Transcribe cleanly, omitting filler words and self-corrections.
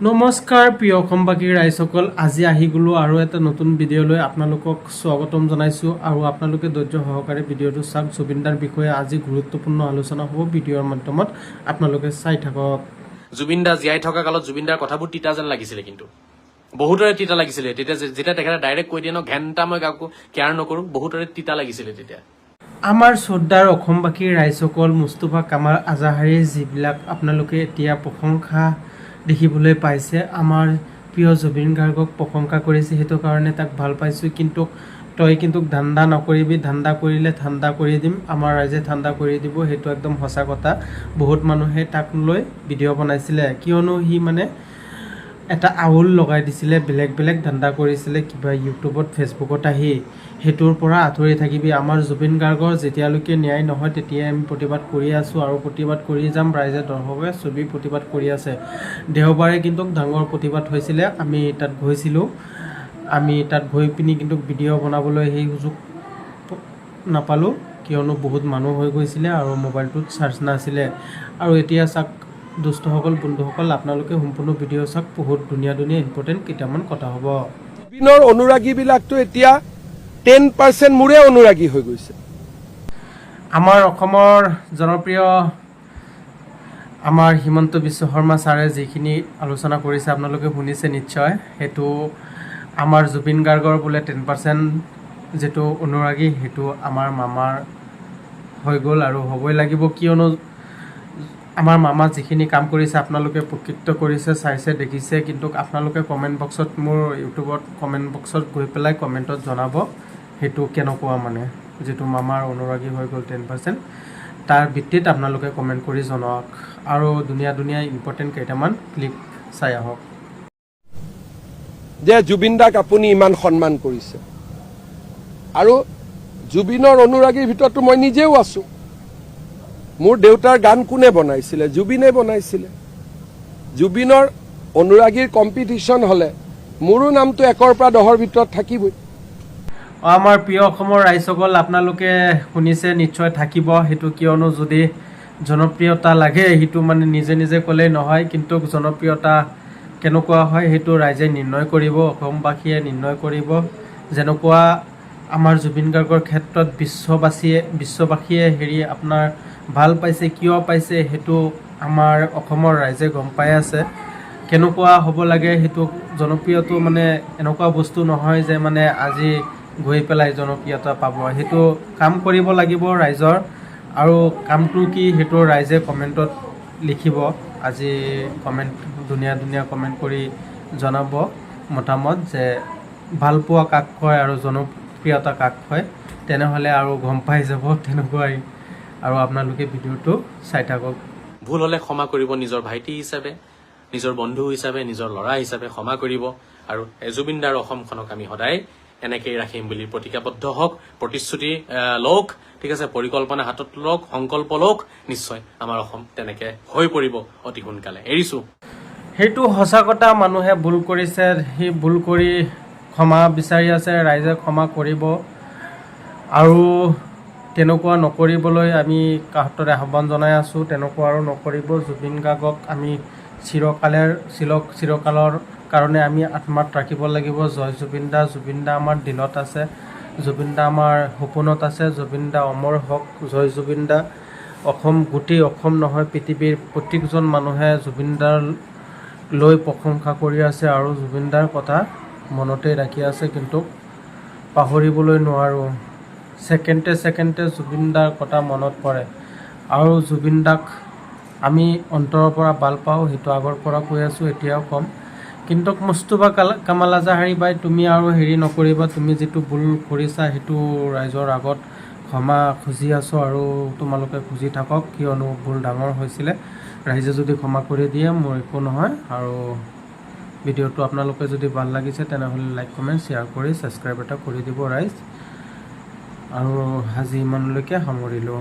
নমস্কাৰ প্ৰিয় অসমবাসী ৰাইজসকল, আজি আহি গ'লো আৰু এটা নতুন ভিডিঅ'লৈ আপোনালোকক স্বাগতম জনাইছোঁ আৰু আপোনালোকে ধৈৰ্য সহকাৰে ভিডিঅ'টো চাওক। জুবিনদাৰ বিষয়ে আজি গুৰুত্বপূৰ্ণ আলোচনা হ'ব ভিডিঅ'ৰ মাধ্যমত, আপোনালোকে চাই থাকক। জুবিন দা জীয়াই থকা কালত জুবিনদাৰ কথাবোৰ তিতা যেন লাগিছিলে, কিন্তু বহুতৰে তিতা লাগিছিলে তেতিয়া যেতিয়া তেখেতে ডাইৰেক্ট কৈ দিয়ে ন, ঘেণ্টা মই কাকো কেয়াৰ নকৰোঁ, বহুতৰে তিতা লাগিছিলে তেতিয়া। আমাৰ শ্ৰদ্ধাৰ অসমবাসীৰ ৰাইজসকল, মুস্তফা কামাল আজাহাৰীৰ যিবিলাক আপোনালোকে এতিয়া প্ৰশংসা দেখিবলৈ পাইছে, আমাৰ প্ৰিয় জুবিন গাৰ্গক প্ৰশংসা কৰিছে, সেইটো কাৰণে তাক ভাল পাইছোঁ। কিন্তু তই কিন্তু ধান্দা নকৰিবি, ধান্দা কৰিলে ঠাণ্ডা কৰি দিম, আমাৰ ৰাইজে ঠাণ্ডা কৰি দিব, সেইটো একদম সঁচা কথা। বহুত মানুহে তাক লৈ ভিডিঅ' বনাইছিলে, কিয়নো সি মানে এটা আউল লগাই দিছিলে, বেলেগ বেলেগ ধান্দা কৰিছিলে কিবা ইউটিউবত ফেচবুকত আহি। সেইটোৰ পৰা আঁতৰি থাকিবি। আমাৰ জুবিন গাৰ্গৰ যেতিয়ালৈকে ন্যায় নহয় তেতিয়াই আমি প্ৰতিবাদ কৰি আছোঁ আৰু প্ৰতিবাদ কৰি যাম। ৰাইজে দৰ্শকে ছবি প্ৰতিবাদ কৰি আছে। দেওবাৰে কিন্তু ডাঙৰ প্ৰতিবাদ হৈছিলে, আমি তাত গৈছিলোঁ। আমি তাত গৈ পিনি কিন্তু ভিডিঅ' বনাবলৈ সেই সুযোগ নাপালোঁ, কিয়নো বহুত মানুহ হৈ গৈছিলে আৰু মোবাইলটোত চাৰ্জ নাছিলে। আৰু এতিয়া চাওক দুষ্টসকল, বন্ধুসকল, আপোনালোকে সম্পূৰ্ণ ভিডিঅ' চাওক, বহুত ধুনীয়া ধুনীয়া ইম্পৰ্টেণ্ট কেইটামান কথা হ'ব। জুবিনৰ অনুৰাগীবিলাকতো এতিয়া 10% মোৰে অনুৰাগী হৈ গৈছে। আমাৰ অসমৰ জনপ্ৰিয় আমাৰ হিমন্ত বিশ্ব শৰ্মা ছাৰে যিখিনি আলোচনা কৰিছে আপোনালোকে শুনিছে নিশ্চয়। সেইটো আমাৰ জুবিন গাৰ্গৰ বোলে 10% যিটো অনুৰাগী, সেইটো আমাৰ মামাৰ হৈ গ'ল আৰু হ'বই লাগিব, কিয়নো আমাৰ মামা যিখিনি কাম কৰিছে আপোনালোকে প্ৰকৃত কৰিছে, চাইছে, দেখিছে। কিন্তু আপোনালোকে কমেণ্ট বক্সত, মোৰ ইউটিউবত কমেণ্ট বক্সত গৈ পেলাই কমেণ্টত জনাব সেইটো কেনেকুৱা, মানে যিটো মামাৰ অনুৰাগী হৈ গ'ল 10%, তাৰ ভিত্তিত আপোনালোকে কমেণ্ট কৰি জনাওক। আৰু ধুনীয়া ধুনীয়া ইম্পৰ্টেণ্ট কেইটামান ক্লিপ চাই আহক। যে জুবিন দাক আপুনি ইমান সন্মান কৰিছে, আৰু জুবিনৰ অনুৰাগীৰ ভিতৰতো মই নিজেও আছোঁ। মোৰ দেউতাৰ গান কোনে বনাইছিলে? জুবিনে বনাইছিলে। জুবিনৰ অনুৰাগীৰ কম্পিটিশ্যন হ'লে মোৰো নামটো 1ৰ পৰা 10ৰ ভিতৰত থাকিবই। আমাৰ প্ৰিয় অসমৰ ৰাইজসকল, আপোনালোকে শুনিছে নিশ্চয় থাকিব সেইটো, কিয়নো যদি জনপ্ৰিয়তা লাগে সেইটো মানে নিজে নিজে ক'লেই নহয়, কিন্তু জনপ্ৰিয়তা কেনেকুৱা হয় সেইটো ৰাইজে নিৰ্ণয় কৰিব, অসমবাসীয়ে নিৰ্ণয় কৰিব। যেনেকুৱা আমাৰ জুবিন গাৰ্গৰ ক্ষেত্ৰত বিশ্ববাসীয়ে আপোনাৰ ভাল পাইছে, কিয় পাইছে সেইটো আমাৰ অসমৰ ৰাইজে গম পাই আছে। কেনেকুৱা হ'ব লাগে সেইটো জনপ্ৰিয়টো মানে এনেকুৱা বস্তু নহয় যে মানে আজি গৈ পেলাই জনপ্ৰিয়তা পাব, সেইটো কাম কৰিব লাগিব ৰাইজৰ। আৰু কামটো কি সেইটো ৰাইজে কমেণ্টত লিখিব। আজি কমেণ্ট ধুনীয়া ধুনীয়া কমেণ্ট কৰি জনাব মতামত, যে ভালপোৱা কাক কয় আৰু জনপ্ৰিয়তা কাক কয়, তেনেহ'লে আৰু গম পাই যাব তেনেকুৱাই। আৰু আপোনালোকে ভিডিঅ'টো চাই থাকক। ভুল হ'লে ক্ষমা কৰিব, নিজৰ ভাইটি হিচাপে, নিজৰ বন্ধু হিচাপে, নিজৰ ল'ৰা হিচাপে ক্ষমা কৰিব। আৰু জুবিন দাৰ অসমখনক আমি সদায় এনেকেই ৰাখিম বুলি প্ৰতিজ্ঞাবদ্ধ হওক, প্ৰতিশ্ৰুতি লওক, ঠিক আছে, পৰিকল্পনা হাতত লওক, সংকল্প লওক, নিশ্চয় আমাৰ অসম তেনেকে হৈ পৰিব অতি সোনকালে। এৰিছোঁ। সেইটো সঁচা কথা, মানুহে ভুল কৰিছে, সেই ভুল কৰি ক্ষমা বিচাৰি আছে, ৰাইজে ক্ষমা কৰিব। আৰু তেনেকুৱা নকৰিবলৈ আমি কাষতৰে আহ্বান জনাই আছোঁ, তেনেকুৱা আৰু নকৰিব। জুবিন গাৰ্গক আমি চিৰকালৰ কাৰণে আমি আত্মাত ৰাখিব লাগিব। জয় জুবিন দা। জুবিন দা আমাৰ দিলত আছে, জুবিন দা আমাৰ সপোনত আছে, জুবিন দা অমৰ হওক। জয় জুবিন দা। গোটেই অসম নহয়, পৃথিৱীৰ প্ৰত্যেকজন মানুহে জুবিন দাৰ লৈ প্ৰশংসা কৰি আছে আৰু জুবিন দাৰ কথা মনতে ৰাখি আছে, কিন্তু পাহৰিবলৈ নোৱাৰোঁ। ছেকেণ্ডে জুবিন দাৰ কথা মনত পৰে। আৰু জুবিন দাক আমি অন্তৰৰ পৰা ভাল পাওঁ, সেইটো আগৰ পৰা কৈ আছোঁ, এতিয়াও ক'ম। কিন্তু মুস্তফা কামাল আজাহাৰী বাই, তুমি আৰু হেৰি নকৰিবা, তুমি যিটো ভুল কৰিছা সেইটো ৰাইজৰ আগত ক্ষমা খুজি আছোঁ আৰু তোমালোকে খুজি থাকক, কিয়নো ভুল ডাঙৰ হৈছিলে। ৰাইজে যদি ক্ষমা কৰি দিয়ে মোৰ একো নহয়। আৰু ভিডিঅ'টো আপোনালোকে যদি ভাল লাগিছে তেনেহ'লে লাইক, কমেণ্ট, শ্বেয়াৰ কৰি ছাবস্ক্ৰাইব এটা কৰি দিব ৰাইজ। আৰু আজি ইমানলৈকে সামৰিলোঁ।